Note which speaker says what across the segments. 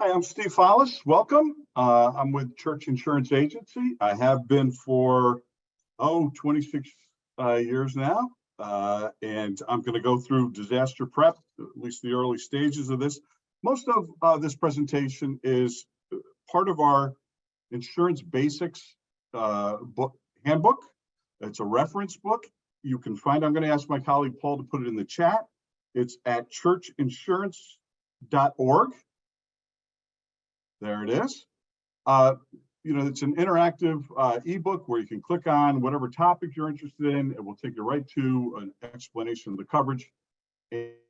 Speaker 1: Hi, I'm Steve Follis. Welcome. I'm with Church Insurance Agency. I have been for 26 years now, and I'm going to go through disaster prep, at least the early stages of this. Most of this presentation is part of our insurance basics handbook. It's a reference book. You can find, I'm going to ask my colleague Paul to put it in the chat. It's at churchinsurance.org. There it is. It's an interactive ebook where you can click on whatever topic you're interested in. It will take you right to an explanation of the coverage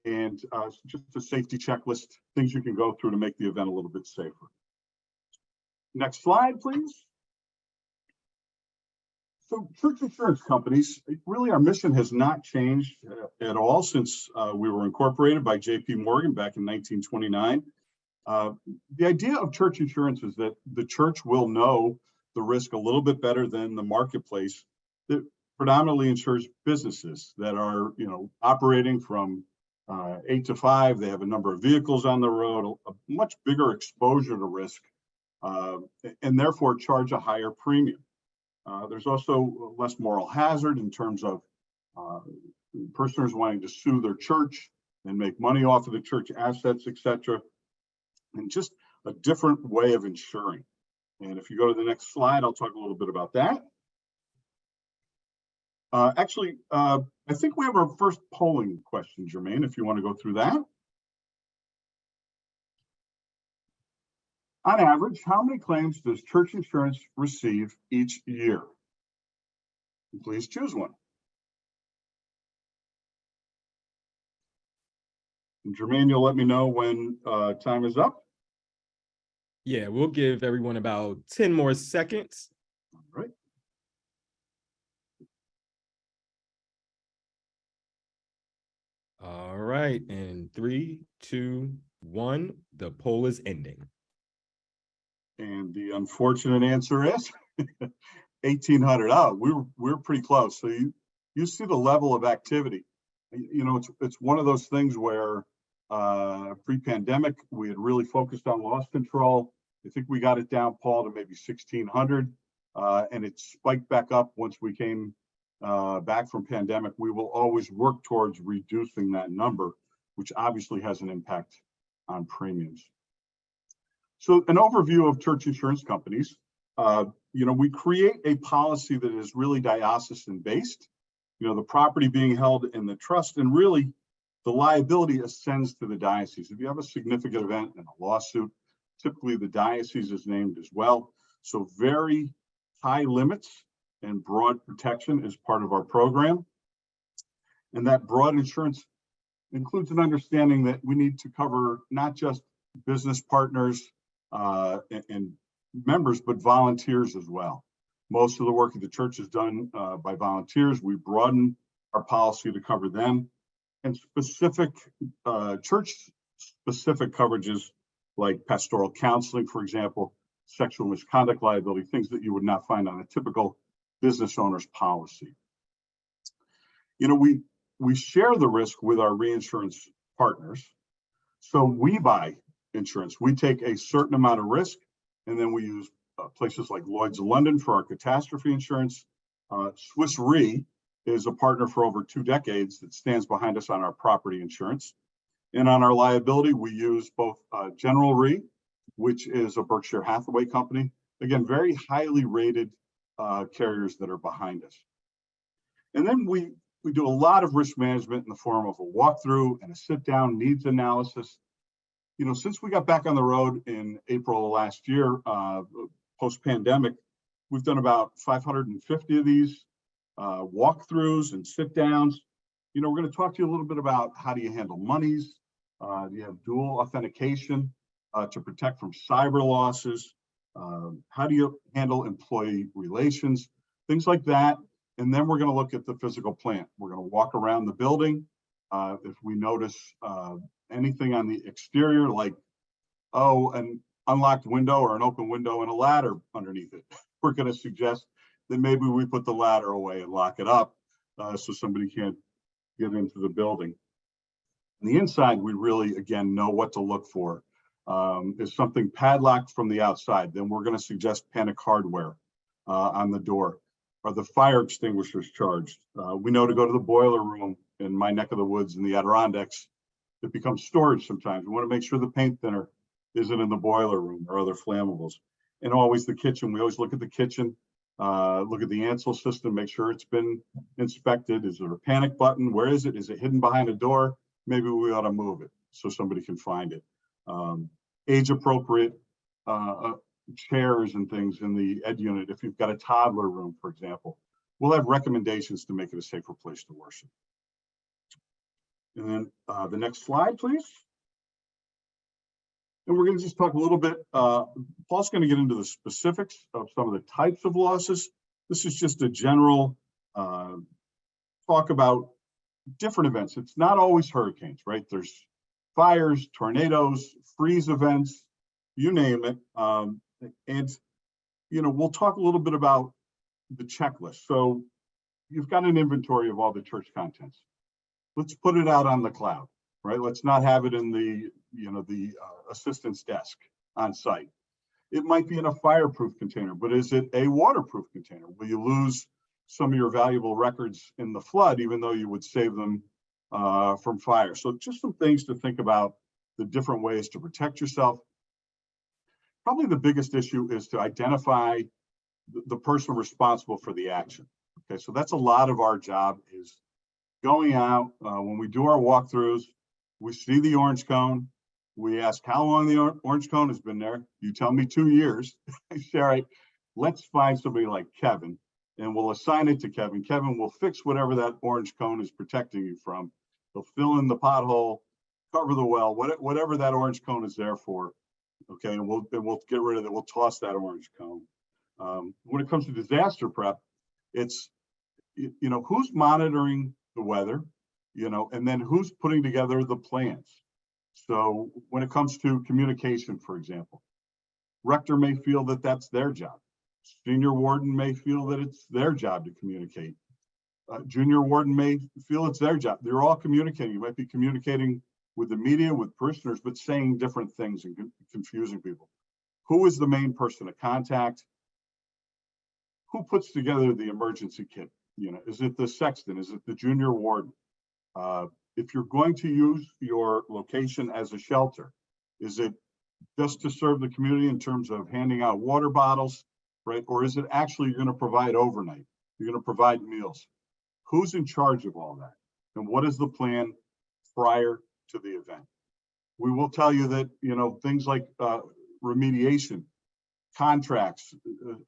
Speaker 1: and just a safety checklist, things you can go through to make the event a little bit safer. Next slide, please. So church insurance companies, really our mission has not changed at all since we were incorporated by J.P. Morgan back in 1929. The idea of church insurance is that the church will know the risk a little bit better than the marketplace that predominantly insures businesses that are, operating from 8 to 5. They have a number of vehicles on the road, a much bigger exposure to risk, and therefore charge a higher premium. There's also less moral hazard in terms of persons wanting to sue their church and make money off of the church assets, etc. And just a different way of insuring. And if you go to the next slide, I'll talk a little bit about that. I think we have our first polling question, Jermaine, if you want to go through that. On average, how many claims does church insurance receive each year? Please choose one. And Jermaine, you'll let me know when time is up.
Speaker 2: Yeah, we'll give everyone about 10 more seconds.
Speaker 1: All right.
Speaker 2: All right, and 3, 2, 1, the poll is ending.
Speaker 1: And the unfortunate answer is 1,800. Oh, we were pretty close. So you see the level of activity. It's one of those things where pre-pandemic, we had really focused on loss control. I think we got it down, Paul, to maybe 1,600, and it spiked back up once we came back from pandemic. We will always work towards reducing that number, which obviously has an impact on premiums. So an overview of church insurance companies. We create a policy that is really diocesan-based. The property being held in the trust, and really the liability ascends to the diocese. If you have a significant event and a lawsuit, typically the diocese is named as well. So very high limits and broad protection is part of our program. And that broad insurance includes an understanding that we need to cover not just business partners and members, but volunteers as well. Most of the work of the church is done by volunteers. We broaden our policy to cover them. And specific church-specific coverages like pastoral counseling, for example, sexual misconduct liability, things that you would not find on a typical business owner's policy. We share the risk with our reinsurance partners. So we buy insurance. We take a certain amount of risk, and then we use places like Lloyd's of London for our catastrophe insurance. Swiss Re is a partner for over 2 decades that stands behind us on our property insurance. And on our liability, we use both General Re, which is a Berkshire Hathaway company. Again, very highly rated carriers that are behind us. And then we do a lot of risk management in the form of a walkthrough and a sit-down needs analysis. Since we got back on the road in April of last year, post-pandemic, we've done about 550 of these walkthroughs and sit-downs. We're going to talk to you a little bit about how do you handle monies. Do you have dual authentication to protect from cyber losses? How do you handle employee relations? Things like that. And then we're going to look at the physical plant. We're going to walk around the building. If we notice anything on the exterior, like, an unlocked window or an open window and a ladder underneath it, we're going to suggest that maybe we put the ladder away and lock it up so somebody can't get into the building. On the inside, we really, again, know what to look for. Is something padlocked from the outside, then we're going to suggest panic hardware on the door. Are the fire extinguishers charged? We know to go to the boiler room in my neck of the woods in the Adirondacks. It becomes storage sometimes. We want to make sure the paint thinner isn't in the boiler room or other flammables. And always the kitchen. We always look at the kitchen, look at the Ansel system, make sure it's been inspected. Is there a panic button? Where is it? Is it hidden behind a door? Maybe we ought to move it so somebody can find it. Age appropriate chairs and things in the ed unit. If you've got a toddler room, for example, we'll have recommendations to make it a safer place to worship. And then the next slide, please. And we're going to just talk a little bit. Paul's going to get into the specifics of some of the types of losses. This is just a general talk about different events. It's not always hurricanes, right? There's fires, tornadoes, freeze events, you name it. And, you know, we'll talk a little bit about the checklist. So you've got an inventory of all the church contents. Let's put it out on the cloud, right? Let's not have it in the, you know, the assistant's desk on site. It might be in a fireproof container, but is it a waterproof container? Will you lose some of your valuable records in the flood, even though you would save them from fire? So just some things to think about, the different ways to protect yourself. Probably the biggest issue is to identify the person responsible for the action. Okay, so that's a lot of our job, is going out when we do our walkthroughs. We see the orange cone. We ask how long the orange cone has been there. You tell me 2 years. I say, all right, let's find somebody like Kevin and we'll assign it to Kevin. Kevin will fix whatever that orange cone is protecting you from. He'll fill in the pothole, cover the well, whatever that orange cone is there for. Okay, and we'll get rid of it. We'll toss that orange cone. When it comes to disaster prep, it's, you know, who's monitoring the weather, you know, and then who's putting together the plans. So when it comes to communication, for example, rector may feel that that's their job. Senior warden may feel that it's their job to communicate. Junior warden may feel it's their job. They're all communicating. You might be communicating with the media, with parishioners, but saying different things and confusing people. Who is the main person to contact? Who puts together the emergency kit? You know, is it the sexton? Is it the junior warden? If you're going to use your location as a shelter, is it just to serve the community in terms of handing out water bottles, right? Or is it actually you're going to provide overnight? You're going to provide meals? Who's in charge of all that? And what is the plan prior to the event? We will tell you that, you know, things like remediation, contracts,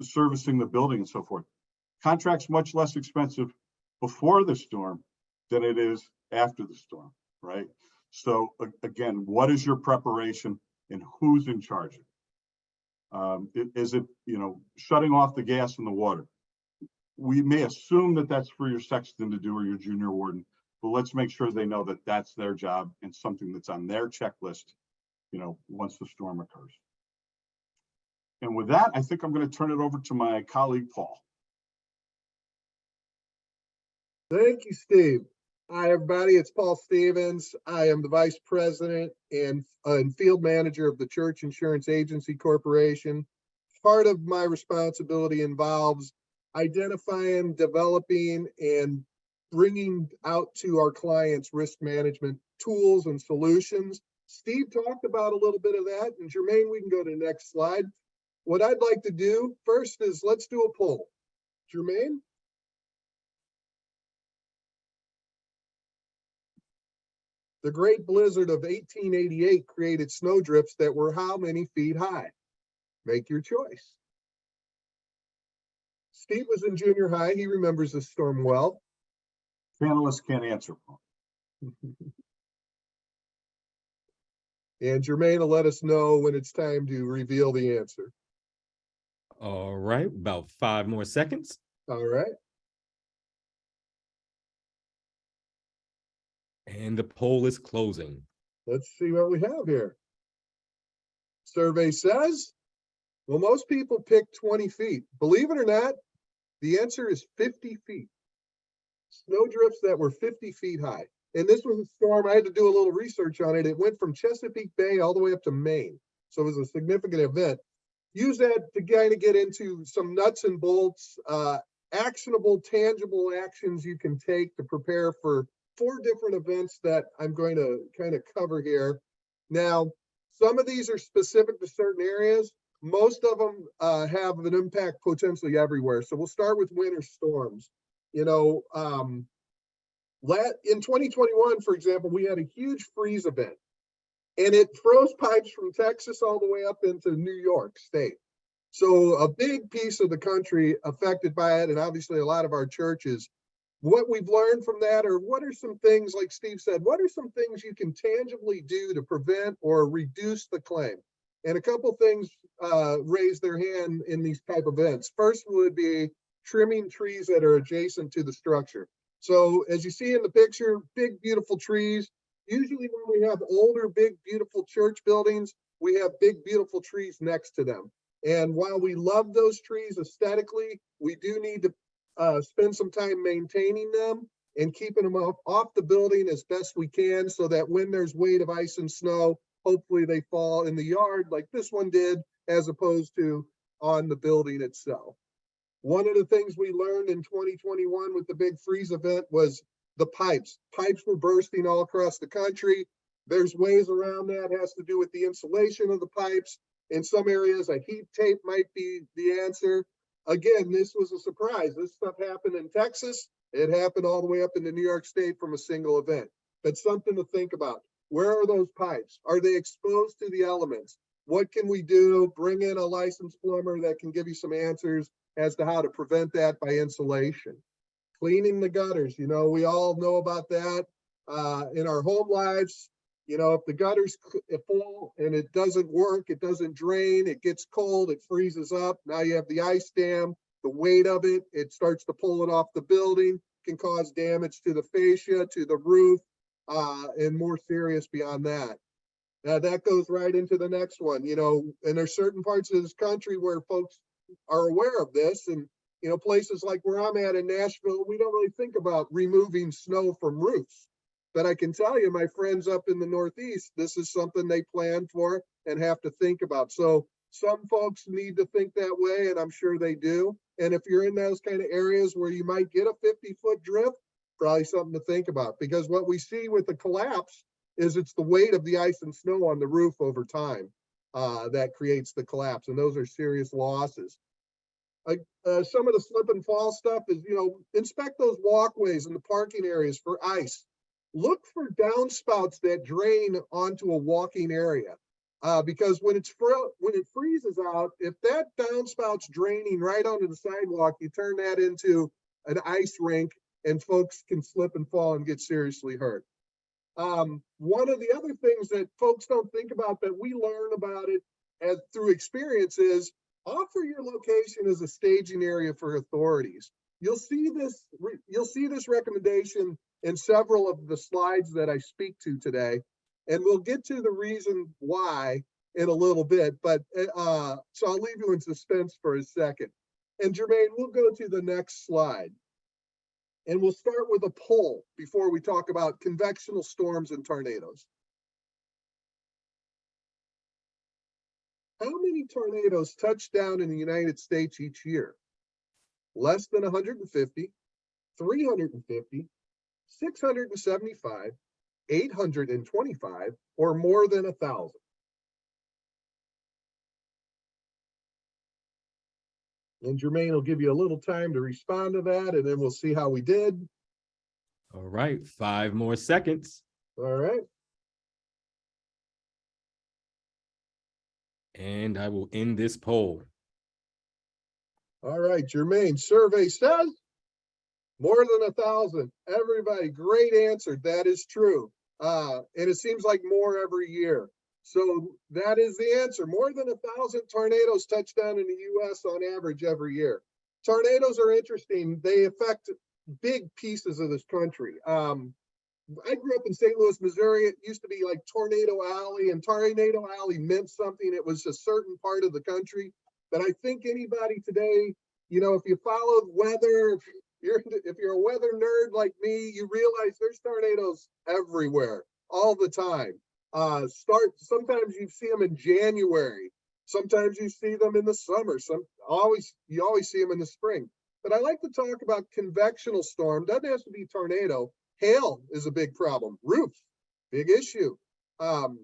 Speaker 1: servicing the building and so forth. Contracts much less expensive before the storm than it is after the storm, right? So again, what is your preparation and who's in charge of it? Is it, you know, shutting off the gas and the water? We may assume that that's for your sexton to do or your junior warden, but let's make sure they know that that's their job and something that's on their checklist, you know, once the storm occurs. And with that, I think I'm going to turn it over to my colleague, Paul.
Speaker 3: Thank you, Steve. Hi, everybody. It's Paul Stevens. I am the Vice President and Field Manager of the Church Insurance Agency Corporation. Part of my responsibility involves identifying, developing, and bringing out to our clients risk management tools and solutions. Steve talked about a little bit of that. And Jermaine, we can go to the next slide. What I'd like to do first is let's do a poll. Jermaine? The Great Blizzard of 1888 created snowdrifts that were how many feet high? Make your choice. Steve was in junior high. He remembers the storm well.
Speaker 1: Panelists can't answer, Paul.
Speaker 3: And Jermaine will let us know when it's time to reveal the answer.
Speaker 2: All right, about 5 more seconds.
Speaker 3: All right.
Speaker 2: And the poll is closing.
Speaker 3: Let's see what we have here. Survey says, well, most people pick 20 feet. Believe it or not, the answer is 50 feet. Snowdrifts that were 50 feet high. And this was a storm, I had to do a little research on it. It went from Chesapeake Bay all the way up to Maine. So it was a significant event. Use that to kind of get into some nuts and bolts, actionable, tangible actions you can take to prepare for 4 different events that I'm going to kind of cover here. Now, some of these are specific to certain areas. Most of them have an impact potentially everywhere. So we'll start with winter storms. You know, in 2021, for example, we had a huge freeze event, and it froze pipes from Texas all the way up into New York State. So a big piece of the country affected by it, and obviously a lot of our churches. What we've learned from that, or what are some things, like Steve said, what are some things you can tangibly do to prevent or reduce the claim? And a couple things raise their hand in these type of events. First would be trimming trees that are adjacent to the structure. So as you see in the picture, big, beautiful trees. Usually when we have older, big, beautiful church buildings, we have big, beautiful trees next to them. And while we love those trees aesthetically, we do need to spend some time maintaining them and keeping them off the building as best we can, so that when there's weight of ice and snow, hopefully they fall in the yard like this one did, as opposed to on the building itself. One of the things we learned in 2021 with the big freeze event was the pipes. Pipes were bursting all across the country. There's ways around that. It has to do with the insulation of the pipes. In some areas, a heat tape might be the answer. Again, this was a surprise. This stuff happened in Texas. It happened all the way up into New York State from a single event. But something to think about. Where are those pipes? Are they exposed to the elements? What can we do? Bring in a licensed plumber that can give you some answers as to how to prevent that by insulation. Cleaning the gutters. You know, we all know about that in our home lives. You know, if the gutter's full and it doesn't work, it doesn't drain, it gets cold, it freezes up. Now you have the ice dam, the weight of it, it starts to pull it off the building, can cause damage to the fascia, to the roof, and more serious beyond that. Now that goes right into the next one, you know, and there's certain parts of this country where folks are aware of this, and, you know, places like where I'm at in Nashville, we don't really think about removing snow from roofs. But I can tell you, my friends up in the Northeast, this is something they plan for and have to think about. So some folks need to think that way, and I'm sure they do. And if you're in those kind of areas where you might get a 50-foot drift, probably something to think about. Because what we see with the collapse is it's the weight of the ice and snow on the roof over time that creates the collapse. And those are serious losses. Some of the slip and fall stuff is, you know, inspect those walkways and the parking areas for ice. Look for downspouts that drain onto a walking area, because when it freezes out, if that downspouts draining right onto the sidewalk, you turn that into an ice rink, and folks can slip and fall and get seriously hurt. One of the other things that folks don't think about, that we learn about it through experience, is offer your location as a staging area for authorities. You'll see this recommendation in several of the slides that I speak to today, and we'll get to the reason why in a little bit, but so I'll leave you in suspense for a second. And Jermaine, we'll go to the next slide, and we'll start with a poll before we talk about convectional storms and tornadoes. How many tornadoes touch down in the United States each year? Less than 150, 350, 675, 825, or more than 1,000? And Jermaine will give you a little time to respond to that, and then we'll see how we did.
Speaker 2: All right, 5 more seconds.
Speaker 3: All right.
Speaker 2: And I will end this poll.
Speaker 3: All right, Jermaine, survey says more than 1,000. Everybody, great answer. That is true. And it seems like more every year. So that is the answer. More than 1,000 tornadoes touch down in the U.S. on average every year. Tornadoes are interesting. They affect big pieces of this country. I grew up in St. Louis, Missouri. It used to be like Tornado Alley, and Tornado Alley meant something. It was a certain part of the country. But I think anybody today, you know, if you followed weather, if you're a weather nerd like me, you realize there's tornadoes everywhere, all the time. Sometimes you see them in January. Sometimes you see them in the summer. You always see them in the spring. But I like to talk about convectional storm. Doesn't have to be tornado. Hail is a big problem. Roof, big issue. Hail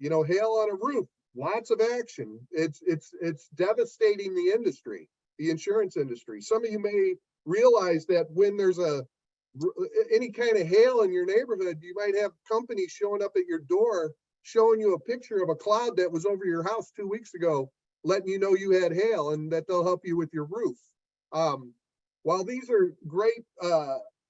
Speaker 3: on a roof, lots of action. It's devastating the industry, the insurance industry. Some of you may realize that when there's any kind of hail in your neighborhood, you might have companies showing up at your door, showing you a picture of a cloud that was over your house 2 weeks ago, letting you know you had hail and that they'll help you with your roof. While these are great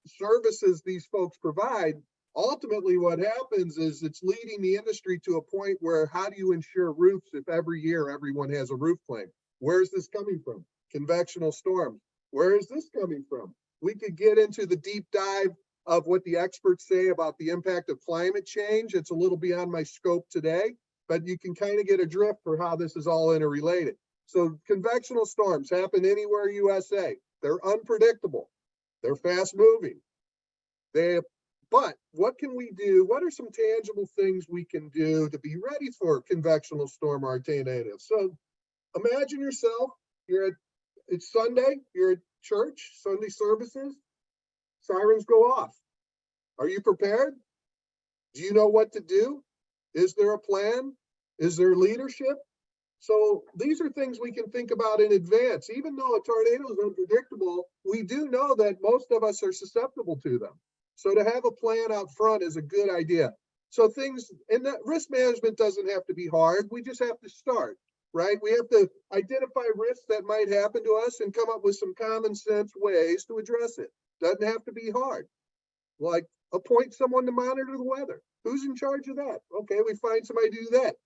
Speaker 3: services these folks provide, ultimately what happens is it's leading the industry to a point where how do you insure roofs if every year everyone has a roof claim? Where's this coming from? Convectional storms. Where is this coming from? We could get into the deep dive of what the experts say about the impact of climate change. It's a little beyond my scope today, but you can kind of get a drift for how this is all interrelated. So convectional storms happen anywhere USA. They're unpredictable. They're fast moving. But what can we do? What are some tangible things we can do to be ready for convectional storm or tornadoes? So imagine yourself, it's Sunday, you're at church, Sunday services, sirens go off. Are you prepared? Do you know what to do? Is there a plan? Is there leadership? So these are things we can think about in advance. Even though a tornado is unpredictable, we do know that most of us are susceptible to them. So to have a plan out front is a good idea. So things, and that risk management doesn't have to be hard. We just have to start, right? We have to identify risks that might happen to us and come up with some common sense ways to address it. Doesn't have to be hard. Like appoint someone to monitor the weather. Who's in charge of that? Okay, we find somebody to do that.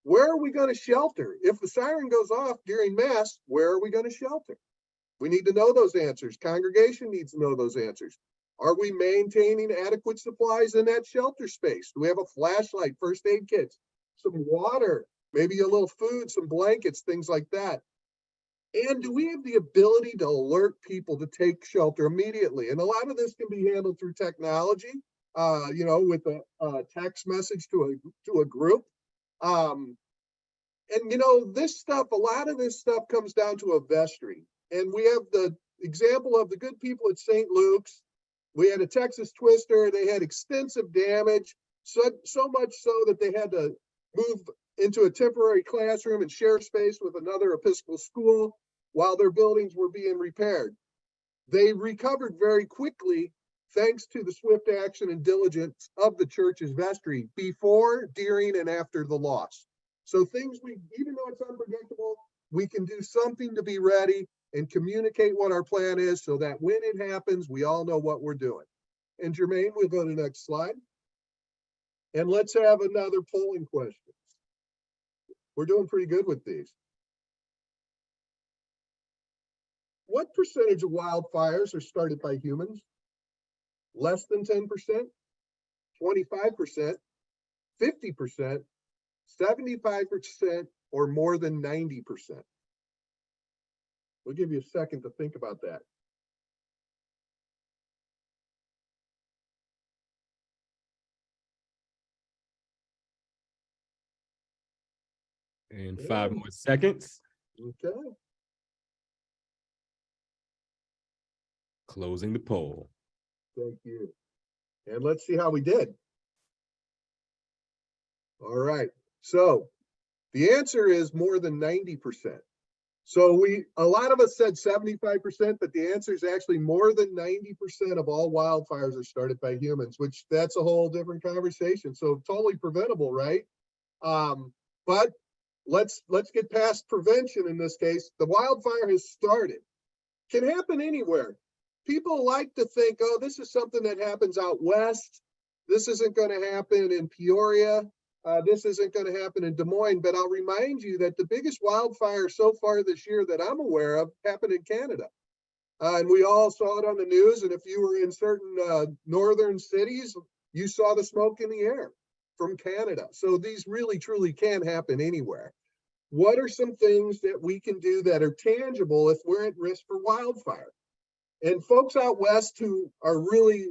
Speaker 3: Where are we going to shelter? If the siren goes off during mass, where are we going to shelter? We need to know those answers. Congregation needs to know those answers. Are we maintaining adequate supplies in that shelter space? Do we have a flashlight, first aid kits, some water, maybe a little food, some blankets, things like that? And do we have the ability to alert people to take shelter immediately? And a lot of this can be handled through technology, with a text message to a group. This stuff, a lot of this stuff comes down to a vestry. And we have the example of the good people at St. Luke's. We had a Texas twister. They had extensive damage, so much so that they had to move into a temporary classroom and share space with another Episcopal school while their buildings were being repaired. They recovered very quickly thanks to the swift action and diligence of the church's vestry before, during, and after the loss. So even though it's unpredictable, we can do something to be ready and communicate what our plan is so that when it happens, we all know what we're doing. And Jermaine, we'll go to the next slide. And let's have another polling question. We're doing pretty good with these. What percentage of wildfires are started by humans? Less than 10%, 25%, 50%, 75%, or more than 90%? We'll give you a second to think about that.
Speaker 2: And 5 more seconds.
Speaker 3: Okay.
Speaker 2: Closing the poll.
Speaker 3: Thank you. And let's see how we did. All right. So the answer is more than 90%. So a lot of us said 75%, but the answer is actually more than 90% of all wildfires are started by humans, which that's a whole different conversation. So totally preventable, right? But let's get past prevention in this case. The wildfire has started. Can happen anywhere. People like to think, oh, this is something that happens out west. This isn't going to happen in Peoria. This isn't going to happen in Des Moines, but I'll remind you that the biggest wildfire so far this year that I'm aware of happened in Canada. And we all saw it on the news. And if you were in certain northern cities, you saw the smoke in the air from Canada. So these really, truly can happen anywhere. What are some things that we can do that are tangible if we're at risk for wildfire? And folks out west who are really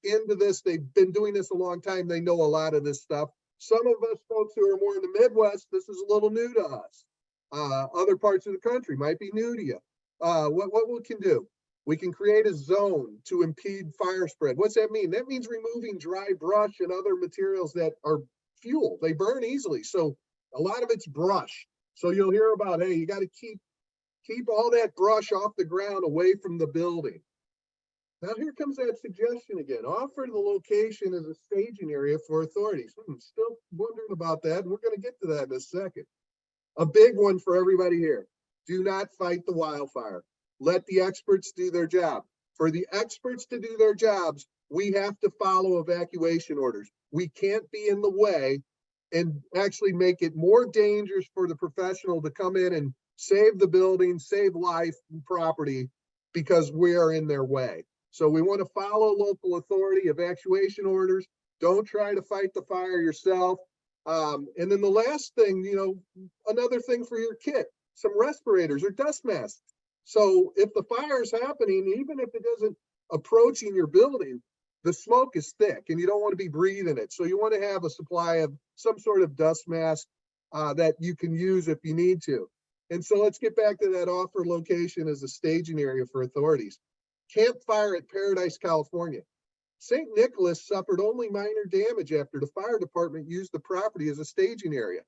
Speaker 3: into this, they've been doing this a long time, they know a lot of this stuff. Some of us folks who are more in the Midwest, this is a little new to us. Other parts of the country might be new to you. What we can do? We can create a zone to impede fire spread. What's that mean? That means removing dry brush and other materials that are fuel. They burn easily. So a lot of it's brush. So you'll hear about, hey, you got to keep all that brush off the ground away from the building. Now here comes that suggestion again. Offer the location as a staging area for authorities. Still wondering about that. And we're going to get to that in a second. A big one for everybody here. Do not fight the wildfire. Let the experts do their job. For the experts to do their jobs, we have to follow evacuation orders. We can't be in the way and actually make it more dangerous for the professional to come in and save the building, save life and property because we are in their way. So we want to follow local authority evacuation orders. Don't try to fight the fire yourself. And then the last thing, another thing for your kit, some respirators or dust masks. So if the fire is happening, even if it isn't approaching your building, the smoke is thick and you don't want to be breathing it. So you want to have a supply of some sort of dust mask that you can use if you need to. And so let's get back to that offer location as a staging area for authorities. Campfire at Paradise, California. St. Nicholas suffered only minor damage after the fire department used the property as a staging area.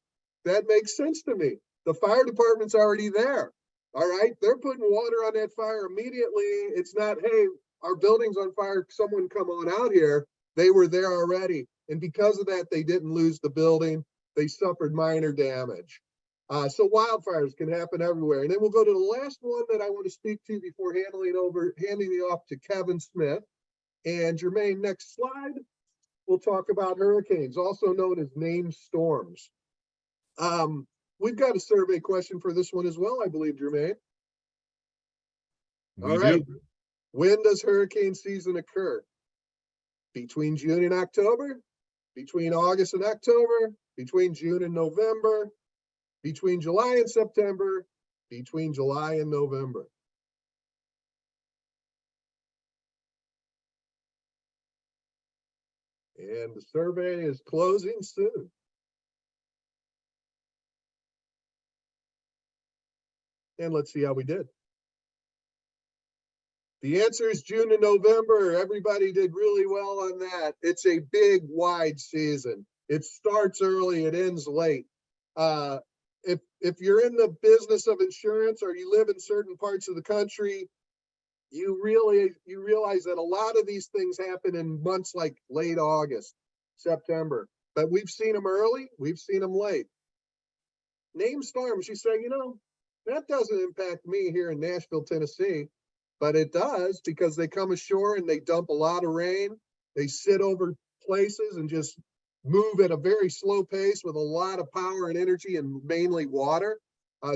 Speaker 3: That makes sense to me. The fire department's already there. All right, they're putting water on that fire immediately. It's not, hey, our building's on fire, someone come on out here. They were there already. And because of that, they didn't lose the building. They suffered minor damage. So wildfires can happen everywhere. And then we'll go to the last one that I want to speak to before handing it off to Kevin Smith. And Jermaine, next slide, we'll talk about hurricanes, also known as named storms. We've got a survey question for this one as well, I believe, Jermaine. All right. When does hurricane season occur? Between June and October, between August and October, between June and November, between July and September, between July and November. And the survey is closing soon. And let's see how we did. The answer is June and November. Everybody did really well on that. It's a big, wide season. It starts early, it ends late. If you're in the business of insurance or you live in certain parts of the country, you realize that a lot of these things happen in months like late August, September. But we've seen them early, we've seen them late. Name storms, you say, that doesn't impact me here in Nashville, Tennessee, but it does because they come ashore and they dump a lot of rain. They sit over places and just move at a very slow pace with a lot of power and energy and mainly water.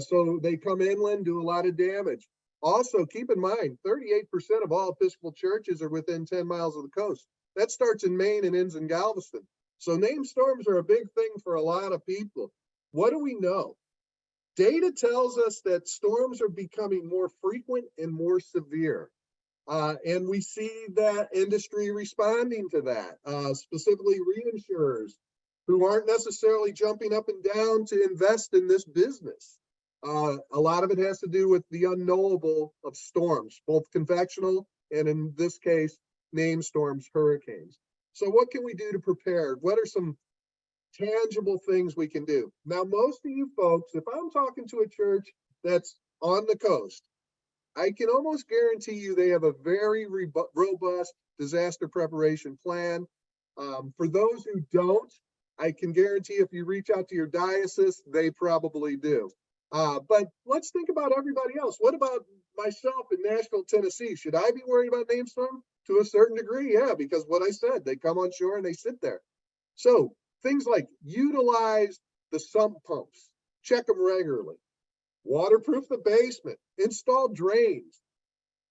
Speaker 3: So they come inland, do a lot of damage. Also, keep in mind, 38% of all Episcopal churches are within 10 miles of the coast. That starts in Maine and ends in Galveston. So named storms are a big thing for a lot of people. What do we know? Data tells us that storms are becoming more frequent and more severe. And we see that industry responding to that, specifically reinsurers who aren't necessarily jumping up and down to invest in this business. A lot of it has to do with the unknowable of storms, both convectional and in this case, named storms, hurricanes. So what can we do to prepare? What are some tangible things we can do? Now, most of you folks, if I'm talking to a church that's on the coast, I can almost guarantee you they have a very robust disaster preparation plan. For those who don't, I can guarantee if you reach out to your diocese, they probably do. But let's think about everybody else. What about myself in Nashville, Tennessee? Should I be worried about named storm? To a certain degree, yeah, because what I said, they come on shore and they sit there. So things like utilize the sump pumps, check them regularly, waterproof the basement, install drains.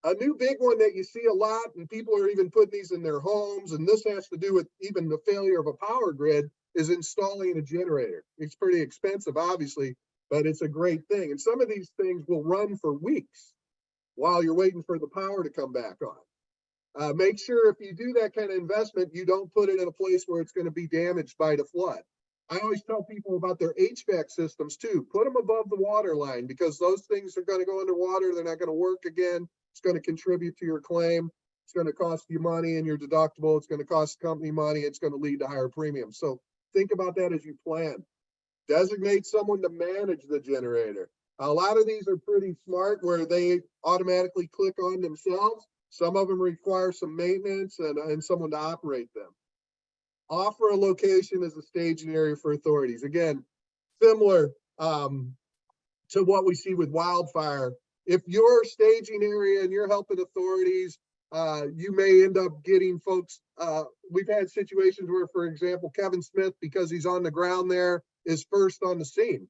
Speaker 3: A new big one that you see a lot, and people are even putting these in their homes, and this has to do with even the failure of a power grid, is installing a generator. It's pretty expensive, obviously, but it's a great thing. And some of these things will run for weeks. while you're waiting for the power to come back on. Make sure if you do that kind of investment, you don't put it in a place where it's going to be damaged by the flood. I always tell people about their HVAC systems too. Put them above the water line, because those things are going to go underwater. They're not going to work again. It's going to contribute to your claim. It's going to cost you money in your deductible. It's going to cost the company money. It's going to lead to higher premiums. So think about that as you plan. Designate someone to manage the generator. A lot of these are pretty smart where they automatically click on themselves. Some of them require some maintenance and someone to operate them. Offer a location as a staging area for authorities. Again, similar to what we see with wildfire. If you're staging area and you're helping authorities, you may end up getting folks. We've had situations where, for example, Kevin Smith, because he's on the ground there, is first on the scene.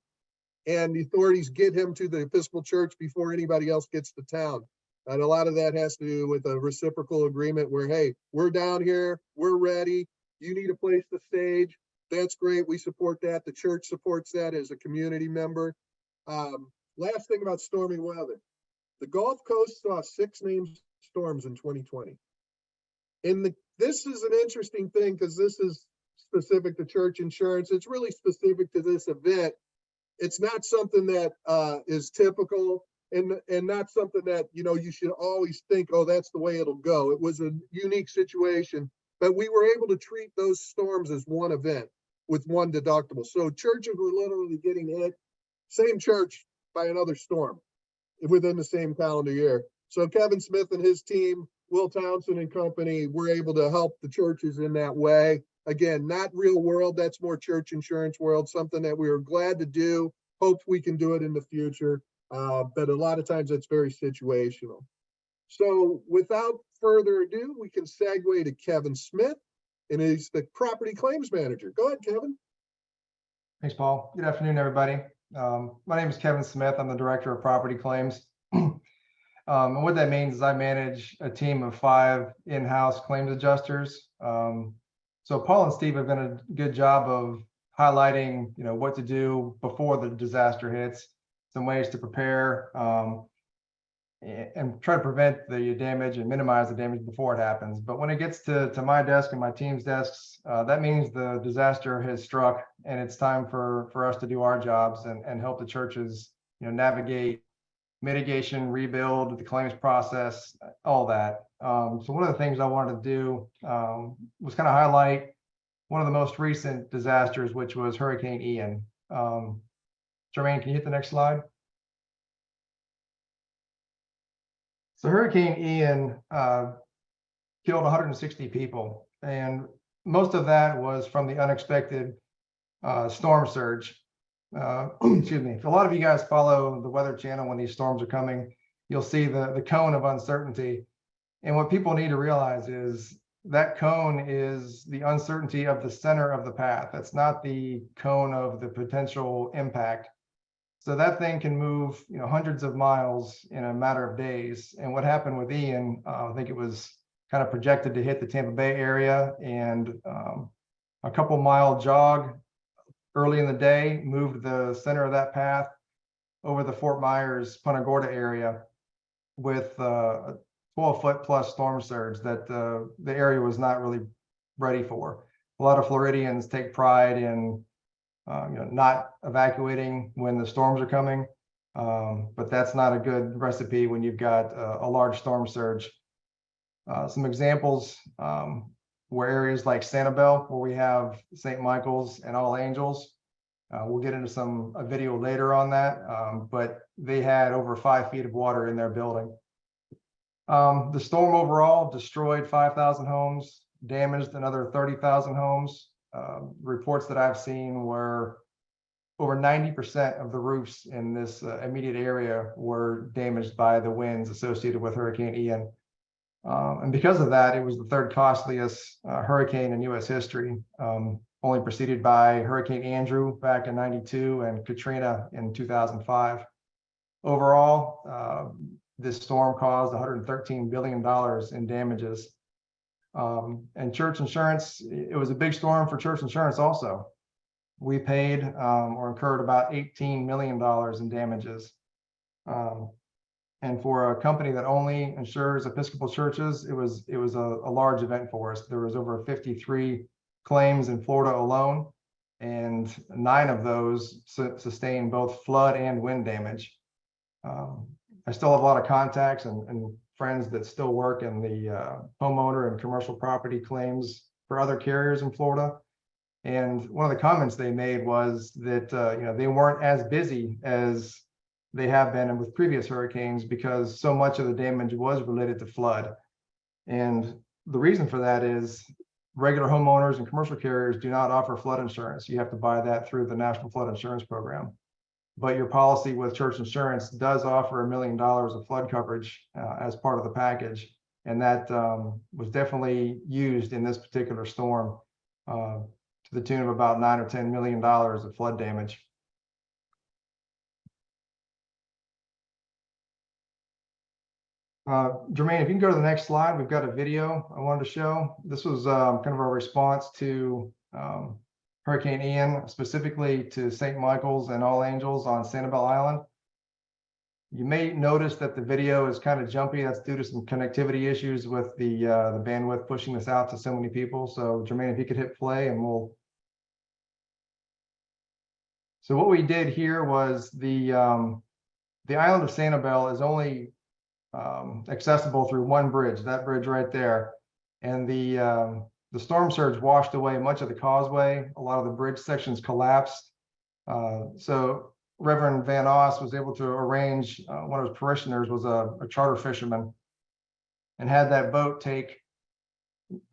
Speaker 3: And the authorities get him to the Episcopal Church before anybody else gets to town. And a lot of that has to do with a reciprocal agreement where, hey, we're down here, we're ready. You need a place to stage. That's great. We support that. The church supports that as a community member. Last thing about stormy weather. The Gulf Coast saw 6 named storms in 2020. This is an interesting thing because this is specific to church insurance. It's really specific to this event. It's not something that is typical and not something that, you should always think, oh, that's the way it'll go. It was a unique situation. But we were able to treat those storms as one event with one deductible. So churches were literally getting hit, same church, by another storm within the same calendar year. So Kevin Smith and his team, Will Townsend and company, were able to help the churches in that way. Again, not real world, that's more church insurance world, something that we were glad to do. Hope we can do it in the future. But a lot of times it's very situational. So without further ado, we can segue to Kevin Smith, and he's the property claims manager. Go ahead, Kevin.
Speaker 4: Thanks, Paul. Good afternoon, everybody. My name is Kevin Smith. I'm the director of property claims. And what that means is I manage a team of 5 in-house claims adjusters. So Paul and Steve have done a good job of highlighting, what to do before the disaster hits, some ways to prepare, and try to prevent the damage and minimize the damage before it happens. But when it gets to my desk and my team's desks, that means the disaster has struck and it's time for us to do our jobs and help the churches, navigate mitigation, rebuild, the claims process, all that. So one of the things I wanted to do was kind of highlight one of the most recent disasters, which was Hurricane Ian. Jermaine, can you hit the next slide? So Hurricane Ian killed 160 people, and most of that was from the unexpected storm surge. Excuse me. If a lot of you guys follow the Weather Channel when these storms are coming, you'll see the cone of uncertainty. And what people need to realize is that cone is the uncertainty of the center of the path. That's not the cone of the potential impact. So that thing can move, hundreds of miles in a matter of days. And what happened with Ian, I think it was kind of projected to hit the Tampa Bay area, and a couple mile jog early in the day moved the center of that path over the Fort Myers, Punta Gorda area with a 12-foot plus storm surge that the area was not really ready for. A lot of Floridians take pride in not evacuating when the storms are coming, but that's not a good recipe when you've got a large storm surge. Some examples were areas like Sanibel, where we have St. Michael's and All Angels. We'll get into a video later on that, but they had over 5 feet of water in their building. The storm overall destroyed 5,000 homes, damaged another 30,000 homes. Reports that I've seen were over 90% of the roofs in this immediate area were damaged by the winds associated with Hurricane Ian. And because of that, it was the 3rd costliest hurricane in U.S. history, only preceded by Hurricane Andrew back in '92 and Katrina in 2005. Overall, this storm caused $113 billion in damages. And church insurance, it was a big storm for church insurance also. We paid or incurred about $18 million in damages. And for a company that only insures Episcopal churches, it was a large event for us. There was over 53 claims in Florida alone, and 9 of those sustained both flood and wind damage. I still have a lot of contacts and friends that still work in the homeowner and commercial property claims for other carriers in Florida. And one of the comments they made was that they weren't as busy as they have been with previous hurricanes because so much of the damage was related to flood. And the reason for that is regular homeowners and commercial carriers do not offer flood insurance. You have to buy that through the National Flood Insurance Program. But your policy with Church Insurance does offer $1 million of flood coverage as part of the package. And that was definitely used in this particular storm to the tune of about $9 or $10 million of flood damage. Jermaine, if you can go to the next slide, we've got a video I wanted to show. This was kind of our response to Hurricane Ian, specifically to St. Michael's and All Angels on Sanibel Island. You may notice that the video is kind of jumpy. That's due to some connectivity issues with the bandwidth pushing this out to so many people. So Jermaine, if you could hit play and we'll. So what we did here was the island of Sanibel is only accessible through one bridge, that bridge right there. And the storm surge washed away much of the causeway. A lot of the bridge sections collapsed. So Reverend Van Oss was able to arrange, one of his parishioners was a charter fisherman, and had that boat take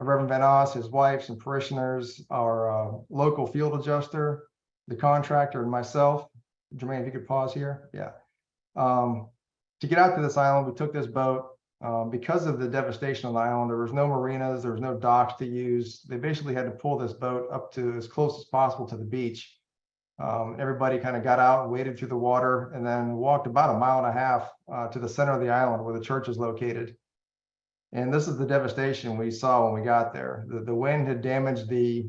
Speaker 4: Reverend Van Oss, his wife, some parishioners, our local field adjuster, the contractor, and myself. Jermaine, if you could pause here. Yeah. To get out to this island, we took this boat. Because of the devastation on the island, there was no marinas, there was no docks to use. They basically had to pull this boat up to as close as possible to the beach. Everybody kind of got out and waded through the water and then walked about 1.5 miles to the center of the island where the church is located. And this is the devastation we saw when we got there. The wind had damaged the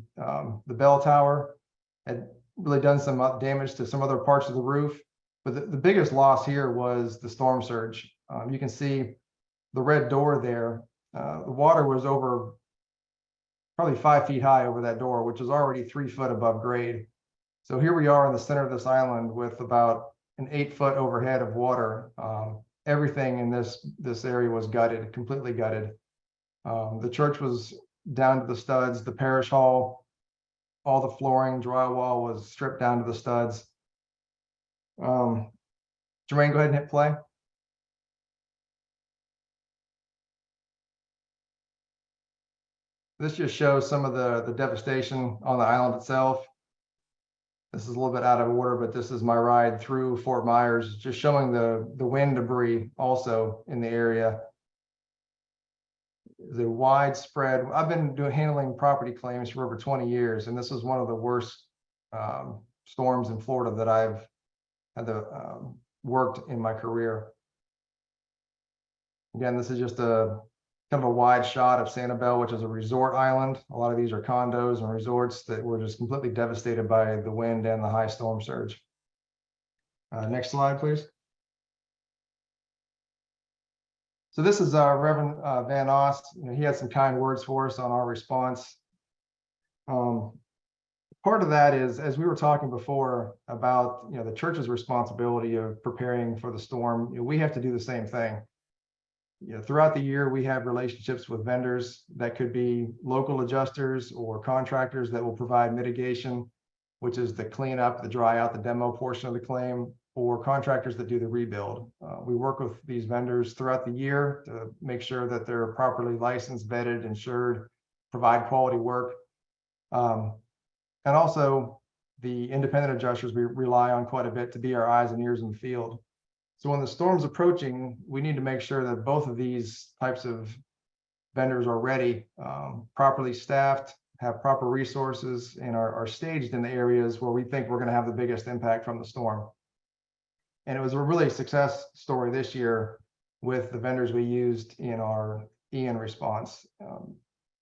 Speaker 4: bell tower, had really done some damage to some other parts of the roof. But the biggest loss here was the storm surge. You can see the red door there. The water was over probably 5 feet high over that door, which is already 3 foot above grade. So here we are in the center of this island with about an 8-foot overhead of water. Everything in this area was gutted, completely gutted. The church was down to the studs. The parish hall, all the flooring, drywall was stripped down to the studs. Jermaine, go ahead and hit play. This just shows some of the devastation on the island itself. This is a little bit out of order, but this is my ride through Fort Myers, just showing the wind debris also in the area. The widespread, I've been handling property claims for over 20 years, and this is one of the worst storms in Florida that I've had worked in my career. Again, this is just a kind of a wide shot of Sanibel, which is a resort island. A lot of these are condos and resorts that were just completely devastated by the wind and the high storm surge. Next slide, please. So this is Reverend Van Oss. He had some kind words for us on our response. Part of that is, as we were talking before about the church's responsibility of preparing for the storm, we have to do the same thing. Throughout the year, we have relationships with vendors that could be local adjusters or contractors that will provide mitigation, which is the clean up, the dry out, the demo portion of the claim, or contractors that do the rebuild. We work with these vendors throughout the year to make sure that they're properly licensed, vetted, insured, provide quality work. And also the independent adjusters we rely on quite a bit to be our eyes and ears in the field. So when the storm's approaching, we need to make sure that both of these types of vendors are ready, properly staffed, have proper resources, and are staged in the areas where we think we're going to have the biggest impact from the storm. And it was a really success story this year with the vendors we used in our Ian response.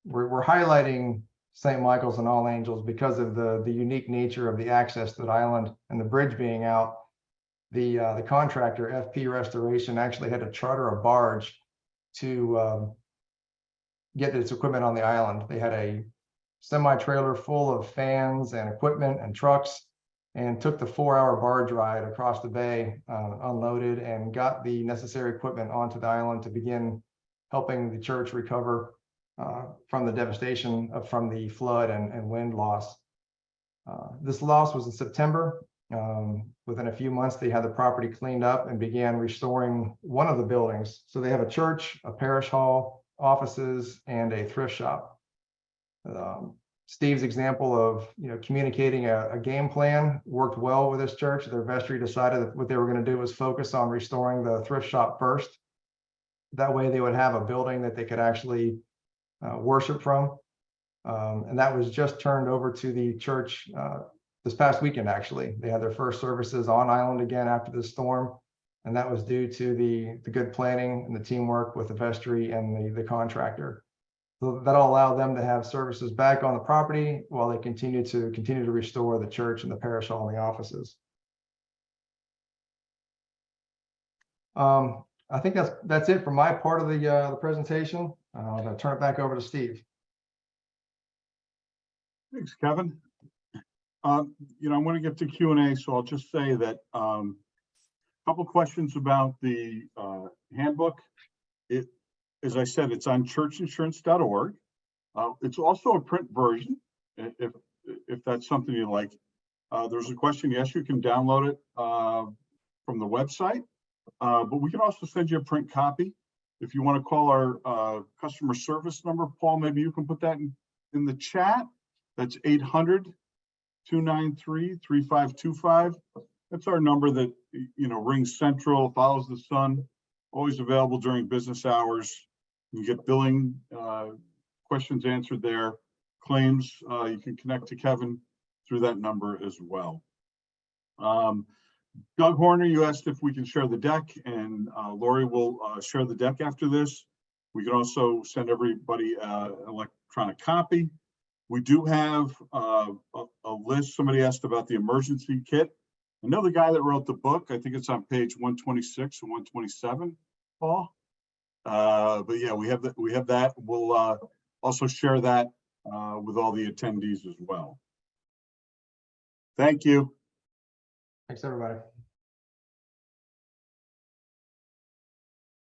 Speaker 4: We're highlighting St. Michael's and All Angels because of the unique nature of the access to the island and the bridge being out. the contractor, FP Restoration, actually had to charter a barge to get its equipment on the island. They had a semi-trailer full of fans and equipment and trucks, and took the 4-hour barge ride across the bay, unloaded, and got the necessary equipment onto the island to begin helping the church recover from the devastation from the flood and wind loss. This loss was in September. Within a few months, they had the property cleaned up and began restoring one of the buildings. So they have a church, a parish hall, offices, and a thrift shop. Steve's example of communicating a game plan worked well with this church. Their vestry decided that what they were going to do was focus on restoring the thrift shop first. That way they would have a building that they could actually worship from. And that was just turned over to the church this past weekend, actually. They had their first services on island again after the storm. And that was due to the good planning and the teamwork with the vestry and the contractor. So that'll allow them to have services back on the property while they continue to restore the church and the parish hall and the offices. I think that's it for my part of the presentation. I'm going to turn it back over to Steve.
Speaker 1: Thanks, Kevin. I'm going to get to Q&A, so I'll just say that a couple questions about the handbook. As I said, it's on churchinsurance.org. It's also a print version, if that's something you like. There's a question, yes, you can download it from the website, but we can also send you a print copy. If you want to call our customer service number, Paul, maybe you can put that in the chat. That's 800-293-3525. That's our number that, rings central, follows the sun, always available during business hours. You get billing questions answered there. Claims, you can connect to Kevin through that number as well. Doug Horner, you asked if we can share the deck, and Lori will share the deck after this. We can also send everybody an electronic copy. We do have a list. Somebody asked about the emergency kit. I know the guy that wrote the book. I think it's on page 126 and 127, Paul. But yeah, we have that. We'll also share that with all the attendees as well. Thank you.
Speaker 4: Thanks, everybody.